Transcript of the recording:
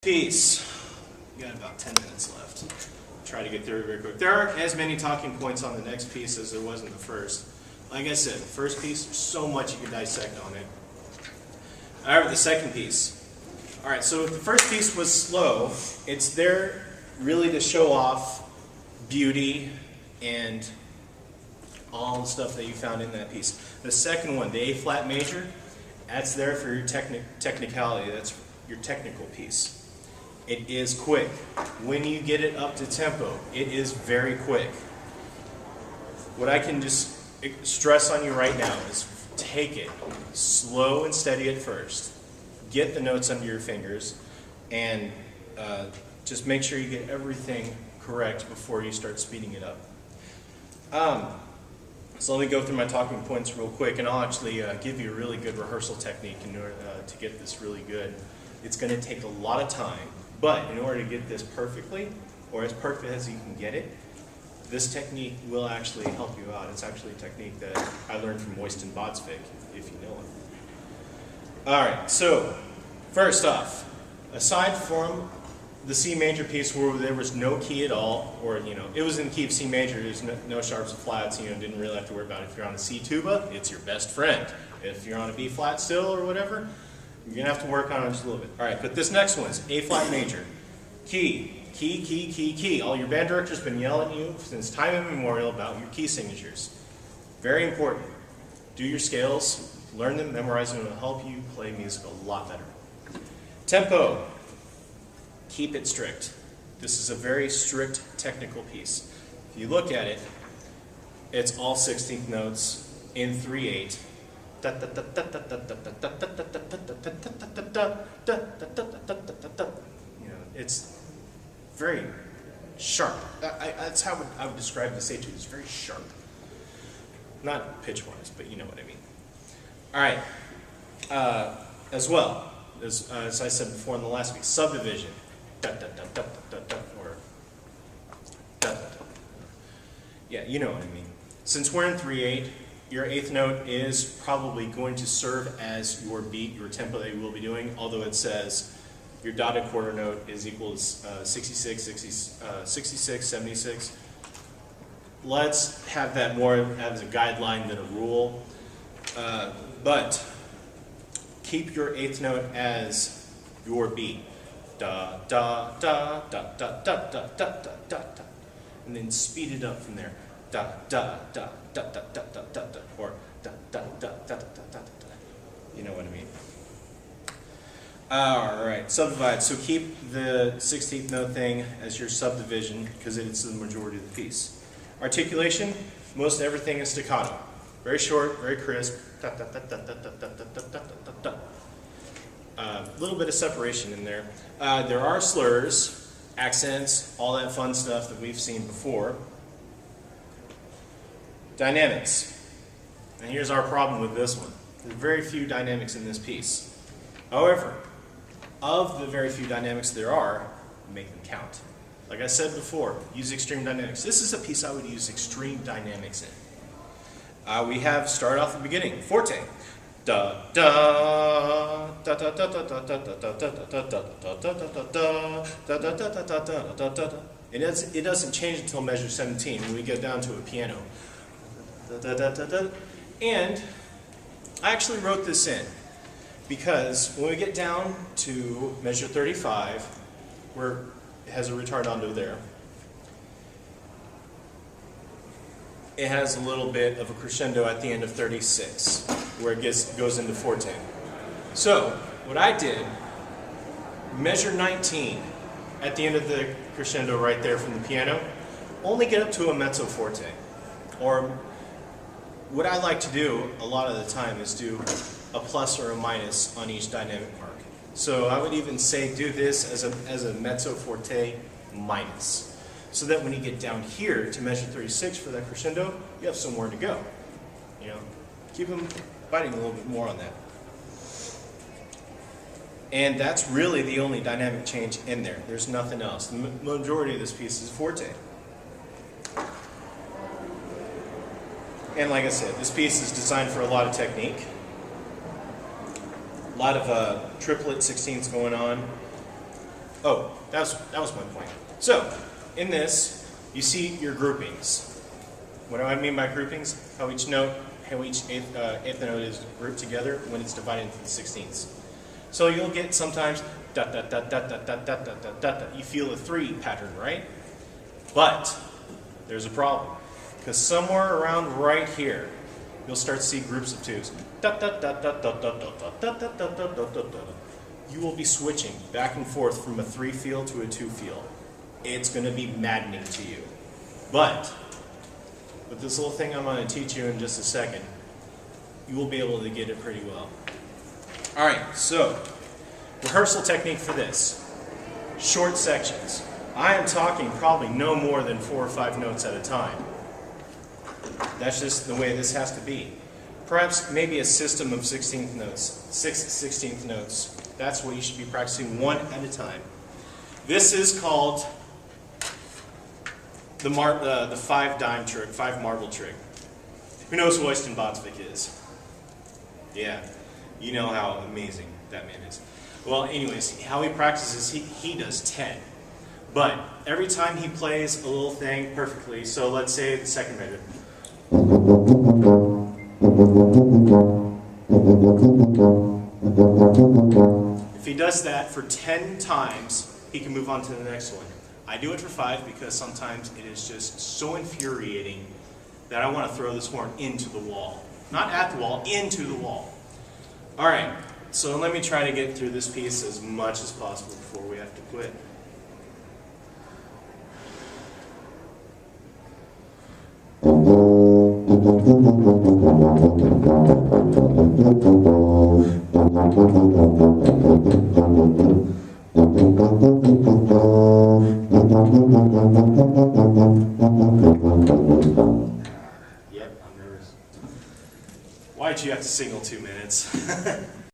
Piece. We got about 10 minutes left. Try to get through it very quick. There aren't as many talking points on the next piece as there was in the first. Like I said, the first piece, there's so much you can dissect on it. However, the second piece. Alright, so if the first piece was slow, it's there really to show off beauty and all the stuff that you found in that piece. The second one, the A flat major, that's there for your technicality. That's your technical piece. It is quick. When you get it up to tempo, it is very quick. What I can just stress on you right now is take it slow and steady at first. Get the notes under your fingers and just make sure you get everything correct before you start speeding it up. So let me go through my talking points real quick, and I'll actually give you a really good rehearsal technique in order to get this really good. It's going to take a lot of time, but in order to get this perfectly, or as perfect as you can get it, this technique will actually help you out. It's actually a technique that I learned from Royston Bodsvik, if you know him. Alright, so first off, aside from the C major piece where there was no key at all, or it was in the key of C major, there's no sharps or flats, didn't really have to worry about it. If you're on a C tuba, it's your best friend. If you're on a B flat still or whatever, you're going to have to work on it just a little bit. Alright, but this next one's A flat major. Key, key, key, key, key. All your band directors have been yelling at you since time immemorial about your key signatures. Very important. Do your scales, learn them, memorize them, and it'll help you play music a lot better. Tempo. Keep it strict. This is a very strict technical piece. If you look at it, it's all 16th notes in 3/8. It's very sharp. That's how I would describe this etude. It's very sharp. Not pitch-wise, but you know what I mean. All right. As well, as I said before in the last week, subdivision. Or yeah, you know what I mean. Since we're in 3/8, your 8th note is probably going to serve as your beat, your tempo that you will be doing, although it says your dotted quarter note is equal to 66, 76. Let's have that more as a guideline than a rule. But keep your 8th note as your beat. Da, da, da, da, da, da, da, da, da, da, da. And then speed it up from there. Da, da, da, da, da, da, da, da, da, or da, da, da, da, da, da, da, da. You know what I mean. Alright, subdivide. So keep the 16th note thing as your subdivision because it's the majority of the piece. Articulation, most everything is staccato. Very short, very crisp. Da, da, da, da, da, da, da, da, da, da, da. A little bit of separation in there. There are slurs, accents, all that fun stuff that we've seen before. Dynamics. And here's our problem with this one. There's very few dynamics in this piece. However, of the very few dynamics there are, make them count. Like I said before, use extreme dynamics. This is a piece I would use extreme dynamics in. We have, start off the beginning, forte. Da da da da da da da da da da da da. It doesn't change until measure 17 when we get down to a piano. And I actually wrote this in because when we get down to measure 35, where it has a retardando there, it has a little bit of a crescendo at the end of 36, where it goes into forte. So, what I did, measure 19 at the end of the crescendo right there from the piano, only get up to a mezzo forte. Or, what I like to do a lot of the time is do a plus or a minus on each dynamic mark. So I would even say do this as a mezzo forte minus. So that when you get down here to measure 36 for that crescendo, you have somewhere to go. Keep them biting a little bit more on that. And that's really the only dynamic change in there. There's nothing else. The majority of this piece is forte. And like I said, this piece is designed for a lot of technique. A lot of triplet 16ths going on. Oh, that was my point. So, in this, you see your groupings. What do I mean by groupings? How each eighth note is grouped together when it's divided into the sixteenths. So you'll get sometimes da da da da da da da da da da. You feel the 3 pattern, right? But there's a problem, because somewhere around right here, you'll start to see groups of 2s. Da da da da da da da da da da da da da da. You will be switching back and forth from a 3 feel to a 2 feel. It's going to be maddening to you. But with this little thing I'm going to teach you in just a second, you will be able to get it pretty well. Alright, so rehearsal technique for this. Short sections. I am talking probably no more than 4 or 5 notes at a time. That's just the way this has to be. Perhaps maybe a system of 16th notes, 6 16th notes. That's what you should be practicing, 1 at a time. This is called the 5-dime trick, 5 marble trick. Who knows who Oysten Botvik is? Yeah, you know how amazing that man is. Well, anyways, how he practices, he does 10. But every time he plays a little thing perfectly, so let's say the second measure. If he does that for 10 times, he can move on to the next one. I do it for 5 because sometimes it is just so infuriating that I want to throw this horn into the wall. Not at the wall, into the wall. Alright, so let me try to get through this piece as much as possible before we have to quit. Yep, I'm nervous. Why'd you have to single 2 minutes?